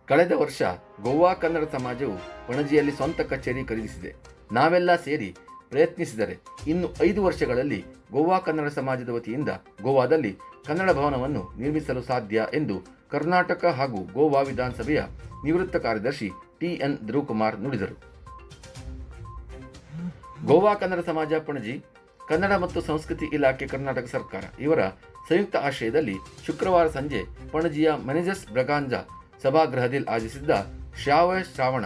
ಕಳೆದ ವರ್ಷ ಗೋವಾ ಕನ್ನಡ ಸಮಾಜವು ಪಣಜಿಯಲ್ಲಿ ಸ್ವಂತ ಕಚೇರಿ ಖರೀದಿಸಿದೆ. ನಾವೆಲ್ಲ ಸೇರಿ ಪ್ರಯತ್ನಿಸಿದರೆ ಇನ್ನು 5 ವರ್ಷಗಳಲ್ಲಿ ಗೋವಾ ಕನ್ನಡ ಸಮಾಜದ ವತಿಯಿಂದ ಗೋವಾದಲ್ಲಿ ಕನ್ನಡ ಭವನವನ್ನು ನಿರ್ಮಿಸಲು ಸಾಧ್ಯ ಎಂದು ಕರ್ನಾಟಕ ಹಾಗೂ ಗೋವಾ ವಿಧಾನಸಭೆಯ ನಿವೃತ್ತ ಕಾರ್ಯದರ್ಶಿ ಟಿ.ಎನ್. ಧ್ರುವಕುಮಾರ್ ನುಡಿದರು. ಗೋವಾ ಕನ್ನಡ ಸಮಾಜ ಪಣಜಿ, ಕನ್ನಡ ಮತ್ತು ಸಂಸ್ಕೃತಿ ಇಲಾಖೆ ಕರ್ನಾಟಕ ಸರ್ಕಾರ ಇವರ ಸಂಯುಕ್ತ ಆಶ್ರಯದಲ್ಲಿ ಶುಕ್ರವಾರ ಸಂಜೆ ಪಣಜಿಯ ಮ್ಯಾನೇಜರ್ಸ್ ಬ್ರಗಾಂಜಾ ಸಭಾಗೃಹದಲ್ಲಿ ಆಯೋಜಿಸಿದ್ದ ಶ್ರಾವಣ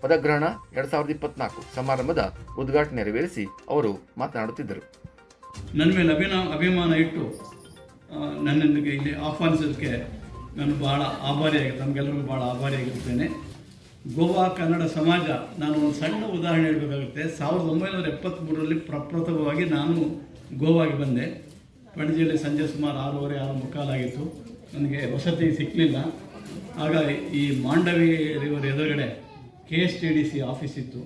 ಪದಗ್ರಹಣ 2024 ಸಮಾರಂಭದ ಉದ್ಘಾಟನೆ ನೆರವೇರಿಸಿ ಅವರು ಮಾತನಾಡುತ್ತಿದ್ದರು. ನನ್ನ ಮೇಲೆ ಅಭಿಮಾನ ಇಟ್ಟು ನನ್ನೊಂದಿಗೆ ಇಲ್ಲಿ ಆಹ್ವಾನಿಸೋದಕ್ಕೆ ನಾನು ಭಾಳ ಆಭಾರಿಯಾಗಿ ತಮಗೆಲ್ಲರಿಗೂ ಭಾಳ ಆಭಾರಿಯಾಗಿರ್ತೇನೆ. ಗೋವಾ ಕನ್ನಡ ಸಮಾಜ, ನಾನು ಒಂದು ಸಣ್ಣ ಉದಾಹರಣೆ ಹೇಳಬೇಕಾಗುತ್ತೆ. 1973ರಲ್ಲಿ ಪ್ರಪ್ರಥಮವಾಗಿ ನಾನು ಗೋವಾಗೆ ಬಂದೆ. ಪಣಜಿಯಲ್ಲಿ ಸಂಜೆ ಸುಮಾರು 6:30, 6:45 ಆಗಿತ್ತು. ನನಗೆ ವಸತಿ ಸಿಕ್ಕಲಿಲ್ಲ. ಆಗ ಈ ಮಾಂಡವಿ ರಿವರ್ ಎದುರುಗಡೆ KSTDC ಆಫೀಸ್ ಇತ್ತು.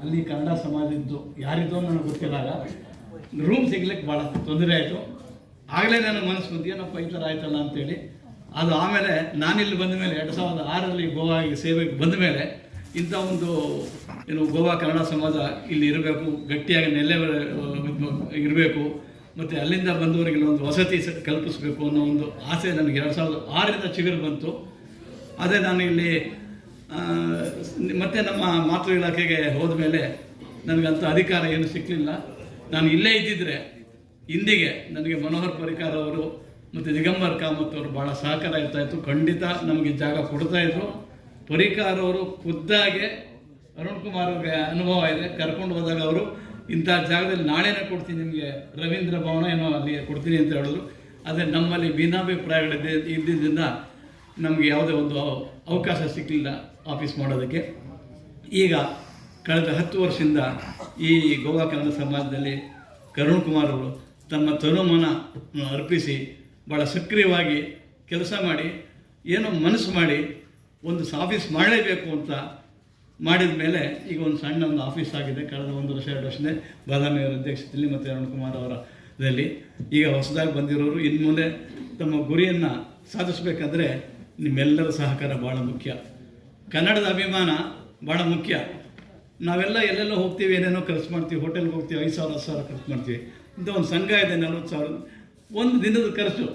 ಅಲ್ಲಿ ಕನ್ನಡ ಸಮಾಜದ್ದು ಯಾರಿದ್ದೋ ನನಗೆ ಗೊತ್ತಿಲ್ಲ. ರೂಮ್ ಸಿಗ್ಲಿಕ್ಕೆ ಭಾಳ ತೊಂದರೆ ಆಯಿತು. ಆಗಲೇ ನನಗೆ ಮನಸ್ಸು ಬಂದು ಏನಪ್ಪ ಈ ಥರ ಆಯ್ತಲ್ಲ ಅಂತೇಳಿ. ಅದು ಆಮೇಲೆ ನಾನಿಲ್ಲಿ ಬಂದ ಮೇಲೆ 2006ರಲ್ಲಿ ಗೋವಾಗೆ ಸೇವೆಗೆ ಬಂದ ಮೇಲೆ ಇಂಥ ಒಂದು ಗೋವಾ ಕನ್ನಡ ಸಮಾಜ ಇಲ್ಲಿ ಇರಬೇಕು, ಗಟ್ಟಿಯಾಗಿ ನೆಲೆ ಇರಬೇಕು, ಮತ್ತು ಅಲ್ಲಿಂದ ಬಂದವರಿಗೆ ಒಂದು ವಸತಿ ಕಲ್ಪಿಸಬೇಕು ಅನ್ನೋ ಒಂದು ಆಸೆ ನನಗೆ 2006ರಿಂದ ಚಿಗುರು ಬಂತು. ಅದೇ ನಾನು ಇಲ್ಲಿ ಮತ್ತೆ ನಮ್ಮ ಮಾತೃ ಇಲಾಖೆಗೆ ಹೋದ ಮೇಲೆ ನನಗಂಥ ಅಧಿಕಾರ ಏನು ಸಿಕ್ಕಲಿಲ್ಲ. ನಾನು ಇಲ್ಲೇ ಇದ್ದಿದ್ದರೆ ಇಂದಿಗೆ ನನಗೆ ಮನೋಹರ್ ಪರಿಕಾರ್ ಅವರು ಮತ್ತು ದಿಗಂಬರ್ ಕಾಮತ್ ಅವರು ಭಾಳ ಸಹಕಾರ ಇರ್ತಾಯಿತ್ತು. ಖಂಡಿತ ನಮಗೆ ಜಾಗ ಕೊಡ್ತಾಯಿದ್ರು. ಪರಿಕಾರ್ ಅವರು ಖುದ್ದಾಗೆ ಅರುಣ್ ಕುಮಾರ್ ಅವ್ರಿಗೆ ಅನುಭವ ಇದೆ, ಕರ್ಕೊಂಡು ಹೋದಾಗ ಅವರು ಇಂಥ ಜಾಗದಲ್ಲಿ ನಾಳೆನೇ ಕೊಡ್ತೀನಿ ನಿಮಗೆ, ರವೀಂದ್ರ ಭವನ ಏನೋ ಅಲ್ಲಿ ಕೊಡ್ತೀನಿ ಅಂತ ಹೇಳಿದ್ರು. ಆದರೆ ನಮ್ಮಲ್ಲಿ ಭಿನ್ನಾಭಿಪ್ರಾಯಗಳಿದೆ ಇದ್ದಿದ್ದರಿಂದ ನಮಗೆ ಯಾವುದೇ ಒಂದು ಅವಕಾಶ ಸಿಕ್ಕಲಿಲ್ಲ ಆಫೀಸ್ ಮಾಡೋದಕ್ಕೆ. ಈಗ ಕಳೆದ 10 ವರ್ಷದಿಂದ ಈ ಗೋವಾ ಕನ್ನಡ ಸಮಾಜದಲ್ಲಿ ಅರುಣ್ ಕುಮಾರ್ ಅವರು ತಮ್ಮ ತನುಮನ ಅರ್ಪಿಸಿ ಭಾಳ ಸಕ್ರಿಯವಾಗಿ ಕೆಲಸ ಮಾಡಿ ಏನೋ ಮನಸ್ಸು ಮಾಡಿ ಒಂದು ಆಫೀಸ್ ಮಾಡಲೇಬೇಕು ಅಂತ ಮಾಡಿದ ಮೇಲೆ ಈಗ ಒಂದು ಸಣ್ಣ ಒಂದು ಆಫೀಸ್ ಆಗಿದೆ. ಕಳೆದ 1 ವರ್ಷ 2 ವರ್ಷದಿಂದ ಬಾದಾಮಿ ಅವರ ಅಧ್ಯಕ್ಷತೆಯಲ್ಲಿ ಮತ್ತು ಅರುಣ್ ಕುಮಾರ್ ಅವರ ಇದರಲ್ಲಿ ಈಗ ಹೊಸದಾಗಿ ಬಂದಿರೋರು ಇನ್ನು ಮುಂದೆ ತಮ್ಮ ಗುರಿಯನ್ನು ಸಾಧಿಸಬೇಕಂದ್ರೆ ನಿಮ್ಮೆಲ್ಲರ ಸಹಕಾರ ಭಾಳ ಮುಖ್ಯ. ಕನ್ನಡದ ಅಭಿಮಾನ ಭಾಳ ಮುಖ್ಯ. ನಾವೆಲ್ಲ ಎಲ್ಲೆಲ್ಲೋ ಹೋಗ್ತೀವಿ, ಏನೇನೋ ಖರ್ಚು ಮಾಡ್ತೀವಿ, ಹೋಟೆಲ್ಗೆ ಹೋಗ್ತೀವಿ, 5,000 10,000 ಖರ್ಚು ಮಾಡ್ತೀವಿ. ಇಂಥ ಒಂದು ಸಂಘ ಇದೆ, 40,000 ಒಂದು ದಿನದ ಖರ್ಚು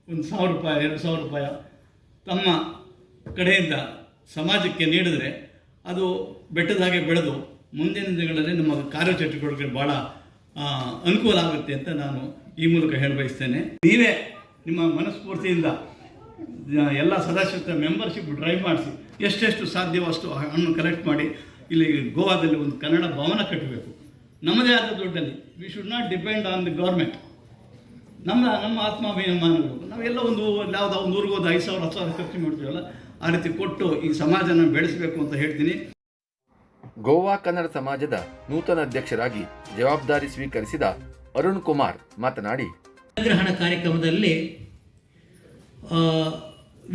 1,000 ರೂಪಾಯಿ 2,000 ರೂಪಾಯಿ ತಮ್ಮ ಕಡೆಯಿಂದ ಸಮಾಜಕ್ಕೆ ನೀಡಿದ್ರೆ ಅದು ಬೆಟ್ಟದ ಹಾಗೆ ಬೆಳೆದು ಮುಂದಿನ ದಿನಗಳಲ್ಲಿ ನಮ್ಮ ಕಾರ್ಯಚಟುವಟಿಕೆಗಳು ಭಾಳ ಅನುಕೂಲ ಆಗುತ್ತೆ ಅಂತ ನಾನು ಈ ಮೂಲಕ ಹೇಳಬಯಸ್ತೇನೆ. ನೀವೇ ನಿಮ್ಮ ಮನಸ್ಫೂರ್ತಿಯಿಂದ ಎಲ್ಲ ಸದಸ್ಯತ್ವ ಮೆಂಬರ್ಶಿಪ್ ಡ್ರೈವ್ ಮಾಡಿಸಿ ಎಷ್ಟೆಷ್ಟು ಸಾಧ್ಯವೋ ಅಷ್ಟು ಹಣ್ಣು ಕಲೆಕ್ಟ್ ಮಾಡಿ ಇಲ್ಲಿ ಗೋವಾದಲ್ಲಿ ಒಂದು ಕನ್ನಡ ಭವನ ಕಟ್ಟಬೇಕು. ನಮ್ಮದೇ ಆದ ದುಡ್ಡಲ್ಲಿ. We should not depend on the government. ನಮ್ಮ ಆತ್ಮಾಭಿಮಾನಗಳು ನಾವೆಲ್ಲ ಯಾವುದೋ ಒಂದು ಊರಿಗೆ ಹೋದ 5,000 10,000 ಖರ್ಚು ಮಾಡ್ತೀವಲ್ಲ, ಆ ರೀತಿ ಕೊಟ್ಟು ಈ ಸಮಾಜನ ಬೆಳೆಸಬೇಕು ಅಂತ ಹೇಳ್ತೀನಿ. ಗೋವಾ ಕನ್ನಡ ಸಮಾಜದ ನೂತನ ಅಧ್ಯಕ್ಷರಾಗಿ ಜವಾಬ್ದಾರಿ ಸ್ವೀಕರಿಸಿದ ಅರುಣ್ ಕುಮಾರ್ ಮಾತನಾಡಿ, ಗ್ರಹಣ ಕಾರ್ಯಕ್ರಮದಲ್ಲಿ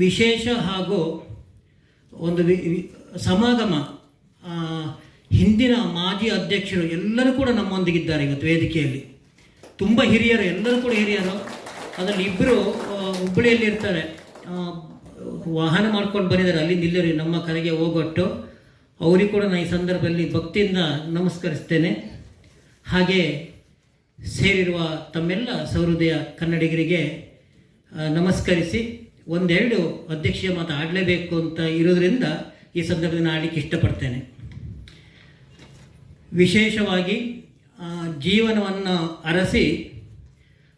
ವಿಶೇಷ ಹಾಗೂ ಒಂದು ಸಮಾಗಮ, ಹಿಂದಿನ ಮಾಜಿ ಅಧ್ಯಕ್ಷರು ಎಲ್ಲರೂ ಕೂಡ ನಮ್ಮೊಂದಿಗಿದ್ದಾರೆ. ಇವತ್ತು ವೇದಿಕೆಯಲ್ಲಿ ತುಂಬ ಹಿರಿಯರು, ಎಲ್ಲರೂ ಕೂಡ ಹಿರಿಯರು. ಅದರಲ್ಲಿ ಇಬ್ಬರು ಹುಬ್ಬಳ್ಳಿಯಲ್ಲಿ ಇರ್ತಾರೆ, ವಾಹನ ಮಾಡ್ಕೊಂಡು ಬಂದಿದ್ದಾರೆ, ಅಲ್ಲಿ ನಿಲ್ಲರಿ ನಮ್ಮ ಕರೆಗೆ ಹೋಗೊಟ್ಟು ಅವರಿಗೆ ಕೂಡ ನಾನು ಈ ಸಂದರ್ಭದಲ್ಲಿ ಭಕ್ತಿಯಿಂದ ನಮಸ್ಕರಿಸ್ತೇನೆ. ಹಾಗೆ ಸೇರಿರುವ ತಮ್ಮೆಲ್ಲ ಸಹೃದಯ ಕನ್ನಡಿಗರಿಗೆ ನಮಸ್ಕರಿಸಿ 1-2 ಅಧ್ಯಕ್ಷೀಯ ಮಾತು ಆಡಲೇಬೇಕು ಅಂತ ಇರೋದ್ರಿಂದ ಈ ಸಂದರ್ಭದಲ್ಲಿ ಆಡಲಿಕ್ಕೆ ಇಷ್ಟಪಡ್ತೇನೆ. ವಿಶೇಷವಾಗಿ ಜೀವನವನ್ನು ಅರಸಿ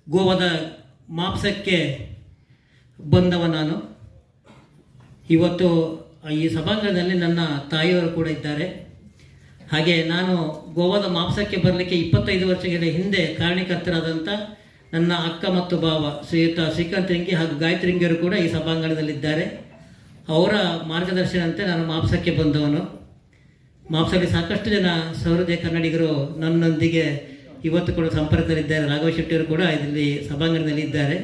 ಗೋವಾದ ಮಾಪ್ಸಕ್ಕೆ ಬಂದವ ನಾನು. ಇವತ್ತು ಈ ಸಭಾಂಗಣದಲ್ಲಿ ನನ್ನ ತಾಯಿಯವರು ಕೂಡ ಇದ್ದಾರೆ. ಹಾಗೆ ನಾನು ಗೋವಾದ ಮಾಪ್ಸಕ್ಕೆ ಬರಲಿಕ್ಕೆ 25 ವರ್ಷಗಳ ಹಿಂದೆ ಕಾರಣೀಕರ್ತರಾದಂಥ ನನ್ನ ಅಕ್ಕ ಮತ್ತು ಭಾವ ಶ್ರೀಯುತ ಶ್ರೀಕಾಂತ್ ರಿಂಗಿ ಹಾಗೂ ಗಾಯತ್ರಿ ರಿಂಗಿಯವರು ಕೂಡ ಈ ಸಭಾಂಗಣದಲ್ಲಿದ್ದಾರೆ. ಅವರ ಮಾರ್ಗದರ್ಶನಂತೆ ನಾನು ಮಾಪ್ಸಕ್ಕೆ ಬಂದವನು. ಮಾಪ್ಸಲ್ಲಿ ಸಾಕಷ್ಟು ಜನ ಸಹೃದಯ ಕನ್ನಡಿಗರು ನನ್ನೊಂದಿಗೆ ಇವತ್ತು ಕೂಡ ಸಂಪರ್ಕದಲ್ಲಿದ್ದಾರೆ. ರಾಘವ ಶೆಟ್ಟಿಯವರು ಕೂಡ ಇದರಲ್ಲಿ ಸಭಾಂಗಣದಲ್ಲಿ ಇದ್ದಾರೆ.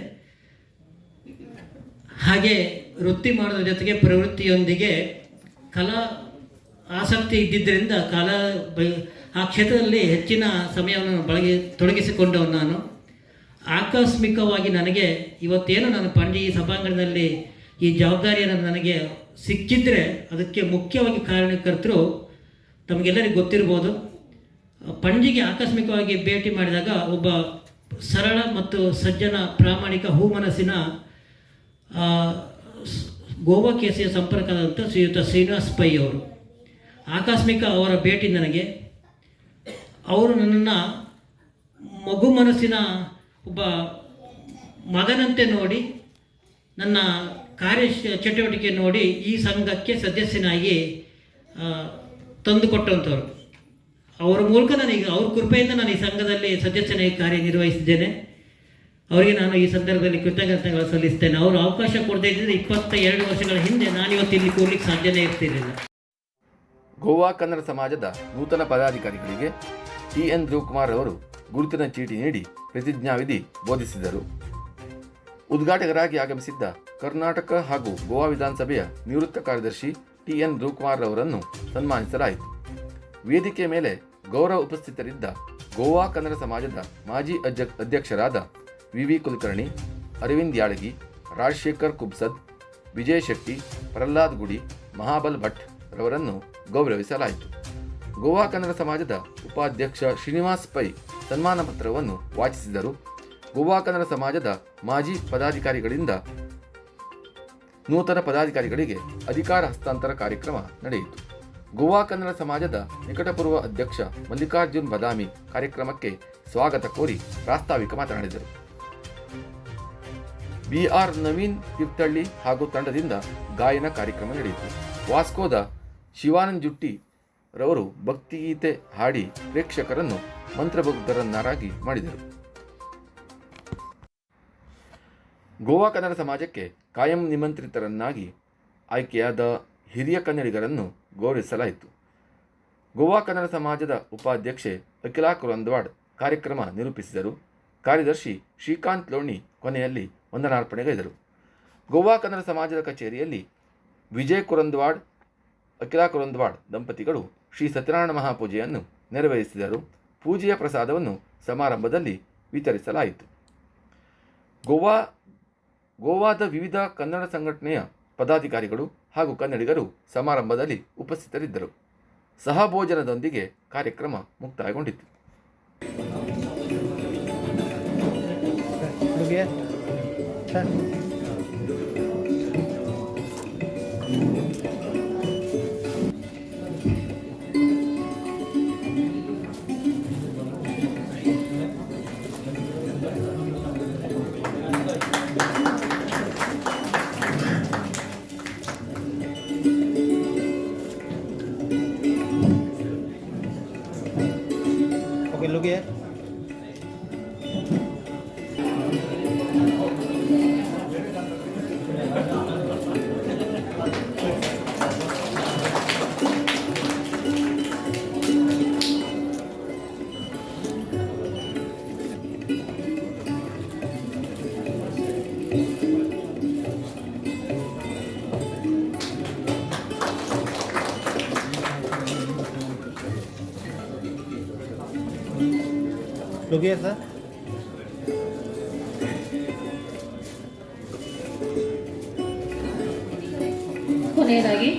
ಹಾಗೆ ವೃತ್ತಿ ಮಾಡೋದ್ರ ಜೊತೆಗೆ ಪ್ರವೃತ್ತಿಯೊಂದಿಗೆ ಕಲಾ ಆಸಕ್ತಿ ಇದ್ದಿದ್ದರಿಂದ ಆ ಕ್ಷೇತ್ರದಲ್ಲಿ ಹೆಚ್ಚಿನ ಸಮಯವನ್ನು ತೊಡಗಿಸಿಕೊಂಡವನು ನಾನು. ಆಕಸ್ಮಿಕವಾಗಿ ನನಗೆ ಇವತ್ತೇನು ನಾನು ಪಂಡಿ ಸಭಾಂಗಣದಲ್ಲಿ ಈ ಜವಾಬ್ದಾರಿಯನ್ನು ನನಗೆ ಸಿಕ್ಕಿದ್ರೆ ಅದಕ್ಕೆ ಮುಖ್ಯವಾಗಿ ಕಾರಣಕರ್ತರು ತಮಗೆಲ್ಲರಿಗೂ ಗೊತ್ತಿರ್ಬೋದು. ಪಣಜಿಗೆ ಆಕಸ್ಮಿಕವಾಗಿ ಭೇಟಿ ಮಾಡಿದಾಗ ಒಬ್ಬ ಸರಳ ಮತ್ತು ಸಜ್ಜನ ಪ್ರಾಮಾಣಿಕ ಹೂಮನಸ್ಸಿನ ಗೋವಾ ಕೇಸಿಯ ಸಂಪರ್ಕದಂಥ ಶ್ರೀಯುತ ಶ್ರೀನಿವಾಸ್ ಪೈ ಅವರು, ಆಕಸ್ಮಿಕ ಅವರ ಭೇಟಿ ನನಗೆ, ಅವರು ನನ್ನನ್ನು ಮಗು ಮನಸ್ಸಿನ ಒಬ್ಬ ಮಗನಂತೆ ನೋಡಿ, ನನ್ನ ಕಾರ್ಯ ಚಟುವಟಿಕೆ ನೋಡಿ ಈ ಸಂಘಕ್ಕೆ ಸದಸ್ಯನಾಗಿ ತಂದುಕೊಟ್ಟಂಥವ್ರು. ಅವರ ಮೂಲಕ ನನಗೆ, ಅವ್ರ ಕೃಪೆಯಿಂದ ನಾನು ಈ ಸಂಘದಲ್ಲಿ ಸದಸ್ಯನಾಗಿ ಕಾರ್ಯನಿರ್ವಹಿಸಿದ್ದೇನೆ. ಅವರಿಗೆ ನಾನು ಈ ಸಂದರ್ಭದಲ್ಲಿ ಕೃತಜ್ಞತೆಗಳು ಸಲ್ಲಿಸ್ತೇನೆ. ಅವರು ಅವಕಾಶ ಕೊಡದೇ ಇದ್ದರೆ 22 ವರ್ಷಗಳ ಹಿಂದೆ ನಾನಿವತ್ತು ಇಲ್ಲಿ ಕೂರ್ಲಿಕ್ಕೆ ಸಾಧ್ಯನೇ ಇರ್ತಿರಲಿಲ್ಲ. ಗೋವಾ ಕನ್ನಡ ಸಮಾಜದ ನೂತನ ಪದಾಧಿಕಾರಿಗಳಿಗೆ TN ಧ್ರುವಕುಮಾರ್ ಅವರು ಗುರುತಿನ ಚೀಟಿ ನೀಡಿ ಪ್ರತಿಜ್ಞಾವಿಧಿ ಬೋಧಿಸಿದರು. ಉದ್ಘಾಟಕರಾಗಿ ಆಗಮಿಸಿದ್ದ ಕರ್ನಾಟಕ ಹಾಗೂ ಗೋವಾ ವಿಧಾನಸಭೆಯ ನಿವೃತ್ತ ಕಾರ್ಯದರ್ಶಿ TN ಧ್ರುವಕುಮಾರ್ ಅವರನ್ನು ಸನ್ಮಾನಿಸಲಾಯಿತು. ವೇದಿಕೆ ಮೇಲೆ ಗೌರವ ಉಪಸ್ಥಿತರಿದ್ದ ಗೋವಾ ಕನ್ನಡ ಸಮಾಜದ ಮಾಜಿ ಅಧ್ಯಕ್ಷರಾದ VV ಕುಲಕರ್ಣಿ, ಅರವಿಂದ್ ಯಾಳಗಿ, ರಾಜಶೇಖರ್ ಕುಬ್ಸದ್, ವಿಜಯ್ ಶೆಟ್ಟಿ, ಪ್ರಹ್ಲಾದ್ ಗುಡಿ, ಮಹಾಬಲ್ ಭಟ್ ರವರನ್ನು ಗೌರವಿಸಲಾಯಿತು. ಗೋವಾ ಕನ್ನಡ ಸಮಾಜದ ಉಪಾಧ್ಯಕ್ಷ ಶ್ರೀನಿವಾಸ್ ಪೈ ಸನ್ಮಾನ ಪತ್ರವನ್ನು ವಾಚಿಸಿದರು. ಗೋವಾ ಕನ್ನಡ ಸಮಾಜದ ಮಾಜಿ ಪದಾಧಿಕಾರಿಗಳಿಂದ ನೂತನ ಪದಾಧಿಕಾರಿಗಳಿಗೆ ಅಧಿಕಾರ ಹಸ್ತಾಂತರ ಕಾರ್ಯಕ್ರಮ ನಡೆಯಿತು. ಗೋವಾ ಕನ್ನಡ ಸಮಾಜದ ನಿಕಟಪೂರ್ವ ಅಧ್ಯಕ್ಷ ಮಲ್ಲಿಕಾರ್ಜುನ್ ಬದಾಮಿ ಕಾರ್ಯಕ್ರಮಕ್ಕೆ ಸ್ವಾಗತ ಕೋರಿ ಪ್ರಾಸ್ತಾವಿಕ ಮಾತನಾಡಿದರು. BR ನವೀನ್ ತೀರ್ಥಹಳ್ಳಿ ಹಾಗೂ ತಂಡದಿಂದ ಗಾಯನ ಕಾರ್ಯಕ್ರಮ ನಡೆಯಿತು. ವಾಸ್ಕೋದ ಶಿವಾನಂದ್ ಜುಟ್ಟಿ ರವರು ಭಕ್ತಿಗೀತೆ ಹಾಡಿ ಪ್ರೇಕ್ಷಕರನ್ನು ಮಂತ್ರಮುಗ್ಧರನ್ನಾಗಿ ಮಾಡಿದರು. ಗೋವಾ ಕನ್ನಡ ಸಮಾಜಕ್ಕೆ ಕಾಯಂ ನಿಮಂತ್ರಿತರನ್ನಾಗಿ ಆಯ್ಕೆಯಾದ ಹಿರಿಯ ಕನ್ನಡಿಗರನ್ನು ಗೌರವಿಸಲಾಯಿತು. ಗೋವಾ ಕನ್ನಡ ಸಮಾಜದ ಉಪಾಧ್ಯಕ್ಷೆ ಅಖಿಲಾ ಕುರಂದ್ವಾಡ್ ಕಾರ್ಯಕ್ರಮ ನಿರೂಪಿಸಿದರು. ಕಾರ್ಯದರ್ಶಿ ಶ್ರೀಕಾಂತ್ ಲೋಣಿ ಕೊನೆಯಲ್ಲಿ ವಂದನಾರ್ಪಣೆಗೈದರು. ಗೋವಾ ಕನ್ನಡ ಸಮಾಜದ ಕಚೇರಿಯಲ್ಲಿ ವಿಜಯ್ ಕುರಂದ್ವಾಡ್, ಅಖಿಲಾ ಕುರಂದ್ವಾಡ್ ದಂಪತಿಗಳು ಶ್ರೀ ಸತ್ಯನಾರಾಯಣ ಮಹಾಪೂಜೆಯನ್ನು ನೆರವೇರಿಸಿದರು. ಪೂಜೆಯ ಪ್ರಸಾದವನ್ನು ಸಮಾರಂಭದಲ್ಲಿ ವಿತರಿಸಲಾಯಿತು. ಗೋವಾದ ವಿವಿಧ ಕನ್ನಡ ಸಂಘಟನೆಯ ಪದಾಧಿಕಾರಿಗಳು ಹಾಗೂ ಕನ್ನಡಿಗರು ಸಮಾರಂಭದಲ್ಲಿ ಉಪಸ್ಥಿತರಿದ್ದರು. ಸಹಭೋಜನದೊಂದಿಗೆ ಕಾರ್ಯಕ್ರಮ ಮುಕ್ತಾಯಗೊಂಡಿತು. Look here. Look here, sir. ಕೊನೆಯದಾಗಿ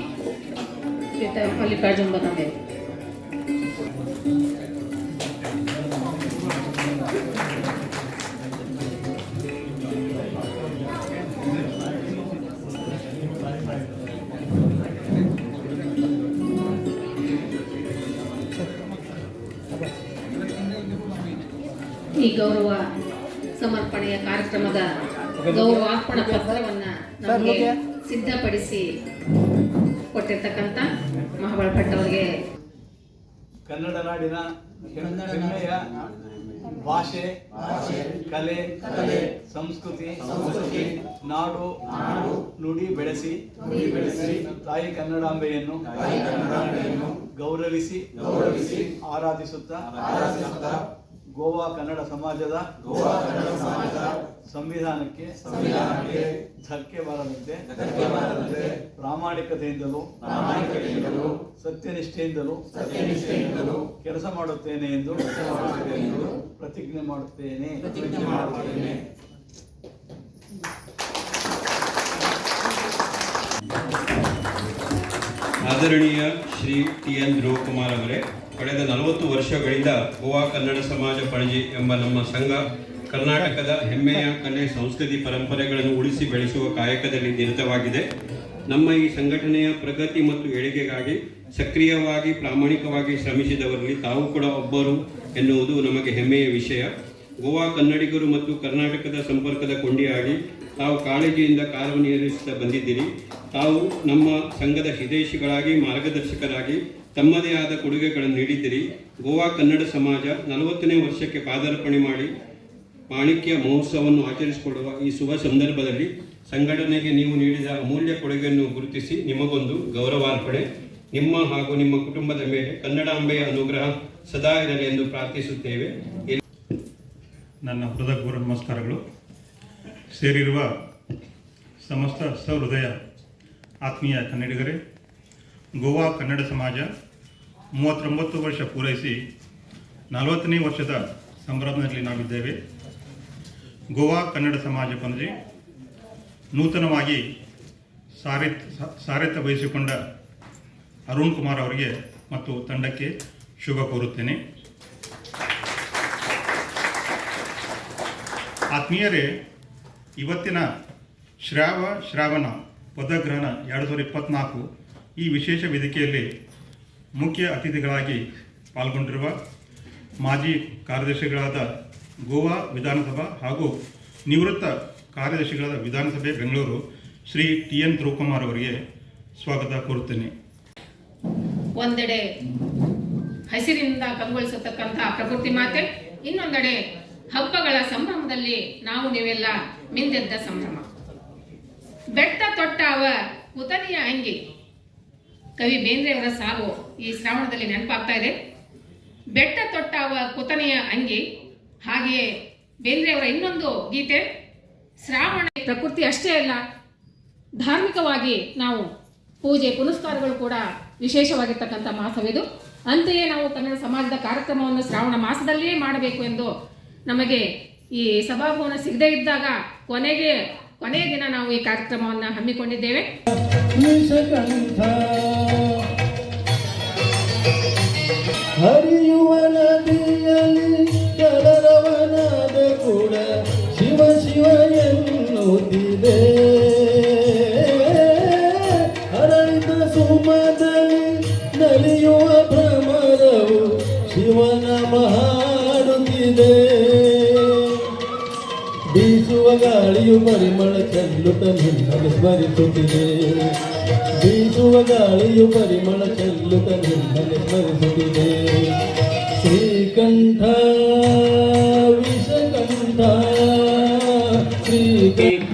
ಶ್ರೀಯುತ ಮಲ್ಲಿಕಾರ್ಜುನ್ ಬದಾಮಿ ಈ ಗೌರವ ಸಮರ್ಪಣೆಯ ಕಾರ್ಯಕ್ರಮದ ಗೌರವಾರ್ಪಣಾ ಪತ್ರವನ್ನು ನಮಗೆ ಸಿದ್ಧಪಡಿಸಿ ಕೊಟ್ಟಿರ್ತಕ್ಕಂಥ ಮಹಾಬಲ್ ಭಟ್ ಅವರಿಗೆ ಕನ್ನಡ ನಾಡಿನ ಹೆಮ್ಮೆಯ ಭಾಷೆ, ಕಲೆ, ಸಂಸ್ಕೃತಿ, ನಾಡು, ನುಡಿ ಬೆಳೆಸಿ ತಾಯಿ ಕನ್ನಡಾಂಬೆಯನ್ನು ಗೌರವಿಸಿ ಆರಾಧಿಸುತ್ತಾ ಗೋವಾ ಕನ್ನಡ ಸಮಾಜದ ಸಂವಿಧಾನಕ್ಕೆ ಧಕ್ಕೆ ಬಾರದಂತೆ ಪ್ರಾಮಾಣಿಕತೆಯಿಂದಲೂ ಸತ್ಯನಿಷ್ಠೆಯಿಂದಲೂ ಕೆಲಸ ಮಾಡುತ್ತೇನೆ ಎಂದು ಪ್ರತಿಜ್ಞೆ ಮಾಡುತ್ತೇನೆ. ಆದರಣೀಯ ಶ್ರೀ ಟಿ ಎನ್ ಧ್ರುವಕುಮಾರ್ ಅವರೇ, ಕಳೆದ 40 ವರ್ಷಗಳಿಂದ ಗೋವಾ ಕನ್ನಡ ಸಮಾಜ ಪಣಜಿ ಎಂಬ ನಮ್ಮ ಸಂಘ ಕರ್ನಾಟಕದ ಹೆಮ್ಮೆಯ ಕಲೆ ಸಂಸ್ಕೃತಿ ಪರಂಪರೆಗಳನ್ನು ಉಳಿಸಿ ಬೆಳೆಸುವ ಕಾಯಕದಲ್ಲಿ ನಿರತವಾಗಿದೆ. ನಮ್ಮ ಈ ಸಂಘಟನೆಯ ಪ್ರಗತಿ ಮತ್ತು ಏಳಿಗೆಗಾಗಿ ಸಕ್ರಿಯವಾಗಿ ಪ್ರಾಮಾಣಿಕವಾಗಿ ಶ್ರಮಿಸಿದವರಲ್ಲಿ ತಾವು ಕೂಡ ಒಬ್ಬರು ಎನ್ನುವುದು ನಮಗೆ ಹೆಮ್ಮೆಯ ವಿಷಯ. ಗೋವಾ ಕನ್ನಡಿಗರು ಮತ್ತು ಕರ್ನಾಟಕದ ಸಂಪರ್ಕದ ಕೊಂಡಿಯಾಗಿ ತಾವು ಕಾಳಜಿಯಿಂದ ಕಾರ್ಯನಿರ್ವಹಿಸುತ್ತಾ ಬಂದಿದ್ದೀರಿ. ತಾವು ನಮ್ಮ ಸಂಘದ ಹಿತೈಷಿಗಳಾಗಿ ಮಾರ್ಗದರ್ಶಕರಾಗಿ ತಮ್ಮದೇ ಆದ ಕೊಡುಗೆಗಳನ್ನು ನೀಡಿದ್ದೀರಿ. ಗೋವಾ ಕನ್ನಡ ಸಮಾಜ 40ನೇ ವರ್ಷಕ್ಕೆ ಪಾದಾರ್ಪಣೆ ಮಾಡಿ ಮಾಣಿಕ್ಯ ಮಹೋತ್ಸವವನ್ನು ಆಚರಿಸಿಕೊಳ್ಳುವ ಈ ಶುಭ ಸಂದರ್ಭದಲ್ಲಿ ಸಂಘಟನೆಗೆ ನೀವು ನೀಡಿದ ಅಮೂಲ್ಯ ಕೊಡುಗೆಯನ್ನು ಗುರುತಿಸಿ ನಿಮಗೊಂದು ಗೌರವಾರ್ಪಣೆ. ನಿಮ್ಮ ಹಾಗೂ ನಿಮ್ಮ ಕುಟುಂಬದ ಮೇಲೆ ಕನ್ನಡಾಂಬೆಯ ಅನುಗ್ರಹ ಸದಾ ಇರಲಿ ಎಂದು ಪ್ರಾರ್ಥಿಸುತ್ತೇವೆ. ನನ್ನ ಹೃದಯಪೂರ್ವಕ ನಮಸ್ಕಾರಗಳು. ಸೇರಿರುವ ಸಮಸ್ತ ಸಹೃದಯ ಆತ್ಮೀಯ ಕನ್ನಡಿಗರೇ, ಗೋವಾ ಕನ್ನಡ ಸಮಾಜ 39 ವರ್ಷ ಪೂರೈಸಿ 40ನೇ ವರ್ಷದ ಸಂಭ್ರಮದಲ್ಲಿ ನಾವಿದ್ದೇವೆ. ಗೋವಾ ಕನ್ನಡ ಸಮಾಜ ಪಣಜಿ ನೂತನವಾಗಿ ಸಾರಥ್ಯ ವಹಿಸಿಕೊಂಡ ಅರುಣ್ ಕುಮಾರ್ ಅವರಿಗೆ ಮತ್ತು ತಂಡಕ್ಕೆ ಶುಭ ಕೋರುತ್ತೇನೆ. ಆತ್ಮೀಯರೇ, ಇವತ್ತಿನ ಶ್ರಾವಣ ಪದಗ್ರಹಣ 2024 ಈ ವಿಶೇಷ ವೇದಿಕೆಯಲ್ಲಿ ಮುಖ್ಯ ಅತಿಥಿಗಳಾಗಿ ಪಾಲ್ಗೊಂಡಿರುವ ಮಾಜಿ ಕಾರ್ಯದರ್ಶಿಗಳಾದ ಗೋವಾ ವಿಧಾನಸಭಾ ಹಾಗೂ ನಿವೃತ್ತ ಕಾರ್ಯದರ್ಶಿಗಳಾದ ವಿಧಾನಸಭೆ ಬೆಂಗಳೂರು ಶ್ರೀ ಟಿ ಎನ್ ಧ್ರುವಕುಮಾರ್ ಅವರಿಗೆ ಸ್ವಾಗತ ಕೋರುತ್ತೇನೆ. ಒಂದೆಡೆ ಹಸಿರಿನಿಂದ ಕಂಗೊಳಿಸತಕ್ಕಂಥ ಪ್ರಕೃತಿ ಮಾತೆ, ಇನ್ನೊಂದೆಡೆ ಹಬ್ಬಗಳ ಸಂಭ್ರಮದಲ್ಲಿ ನಾವು ನೀವೆಲ್ಲ ಮಿಂದೆದ್ದ ಸಂಭ್ರಮ. ಬೆಟ್ಟ ತೊಟ್ಟಾವ ಕುತನಿಯ ಅಂಗಿ, ಕವಿ ಬೇಂದ್ರೆಯವರ ಸಾಲು ಈ ಶ್ರಾವಣದಲ್ಲಿ ನೆನಪಾಗ್ತಾ ಇದೆ. ಬೆಟ್ಟ ತೊಟ್ಟಾವ ಕುತನೆಯ ಅಂಗಿ, ಹಾಗೆಯೇ ಬೇಂದ್ರೆಯವರ ಇನ್ನೊಂದು ಗೀತೆ ಶ್ರಾವಣ. ಪ್ರಕೃತಿ ಅಷ್ಟೇ ಅಲ್ಲ, ಧಾರ್ಮಿಕವಾಗಿ ನಾವು ಪೂಜೆ ಪುನಸ್ಕಾರಗಳು ಕೂಡ ವಿಶೇಷವಾಗಿರ್ತಕ್ಕಂಥ ಮಾಸವಿದು. ಅಂತೆಯೇ ನಾವು ಕನ್ನಡ ಸಮಾಜದ ಕಾರ್ಯಕ್ರಮವನ್ನು ಶ್ರಾವಣ ಮಾಸದಲ್ಲಿಯೇ ಮಾಡಬೇಕು ಎಂದು ನಮಗೆ ಈ ಸಭಾಭವನ ಸಿಗದೇ ಇದ್ದಾಗ ಕೊನೆಯ ದಿನ ನಾವು ಈ ಕಾರ್ಯಕ್ರಮವನ್ನು ಹಮ್ಮಿಕೊಂಡಿದ್ದೇವೆ. ಹರಿಯುವ ನದಿಯಲ್ಲಿ ಕಲರವನಾದ ಕೂಡ ಶಿವ ಶಿವ ಎನ್ನುತ್ತಿದೆ. ಹರಳಿದ ಸುಮದಲ್ಲಿ ನಲಿಯುವ ಭ್ರಮರವು ಶಿವನ ಹಾಡುತ್ತಿದೆ. ಬೀಸುವ ಗಾಳಿಯು ಪರಿಮಳ ಚೆಲ್ಲುತ್ತ ನಿನ್ನನ್ನು ಸ್ಮರಿಸುತ್ತಿದೆ. ಬೀಸುವ ಗಾಳಿಯು ಪರಿಮಳ ಚೆಲ್ಲುತ್ತ ನಿನ್ನನ್ನು ಸ್ಮರಿಸುತ್ತಿದೆ. ಶ್ರೀಕಂಠ ವಿಷಕಂಠ ಶ್ರೀಕಂಠ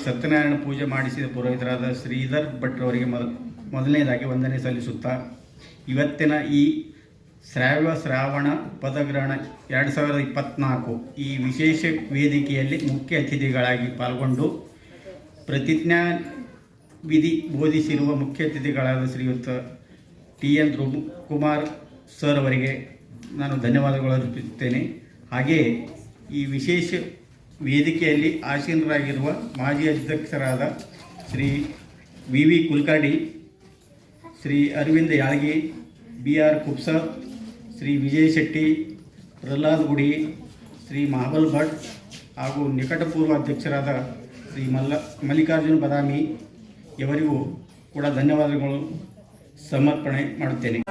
ಸತ್ಯನಾರಾಯಣ ಪೂಜೆ ಮಾಡಿಸಿದ ಪುರೋಹಿತರಾದ ಶ್ರೀಧರ್ ಭಟ್ರವರಿಗೆ ಮೊದಲನೇದಾಗಿ ವಂದನೆ ಸಲ್ಲಿಸುತ್ತಾ, ಇವತ್ತಿನ ಈ ಶ್ರಾವಣ ಪದಗ್ರಹಣ 2024 ಈ ವಿಶೇಷ ವೇದಿಕೆಯಲ್ಲಿ ಮುಖ್ಯ ಅತಿಥಿಗಳಾಗಿ ಪಾಲ್ಗೊಂಡು ಪ್ರತಿಜ್ಞಾ ವಿಧಿ ಬೋಧಿಸಿರುವ ಮುಖ್ಯ ಅತಿಥಿಗಳಾದ ಶ್ರೀಯುತ ಟಿ ಎನ್ ಧ್ರುವಕುಮಾರ್ ಸರ್ ಅವರಿಗೆ ನಾನು ಧನ್ಯವಾದಗಳು ಅರ್ಪಿಸುತ್ತೇನೆ. ಹಾಗೆಯೇ ಈ ವಿಶೇಷ ವೇದಿಕೆಯಲ್ಲಿ ಆಸೀನರಾಗಿರುವ ಮಾಜಿ ಅಧ್ಯಕ್ಷರಾದ ಶ್ರೀ ವಿ ಕುಲಕರ್ಣಿ, ಶ್ರೀ ಅರವಿಂದ್ ಯಾಳಗಿ, BR ಕುಪ್ಸರ್, ಶ್ರೀ ವಿಜಯ್ ಶೆಟ್ಟಿ, ಪ್ರಹ್ಲಾದ್ ಗುಡಿ, ಶ್ರೀ ಮಹಾಬಲ್ ಭಟ್ ಹಾಗೂ ನಿಕಟಪೂರ್ವ ಅಧ್ಯಕ್ಷರಾದ ಶ್ರೀ ಮಲ್ಲಿಕಾರ್ಜುನ್ ಬದಾಮಿ ಇವರಿಗೂ ಕೂಡ ಧನ್ಯವಾದಗಳು ಸಮರ್ಪಣೆ ಮಾಡುತ್ತೇನೆ.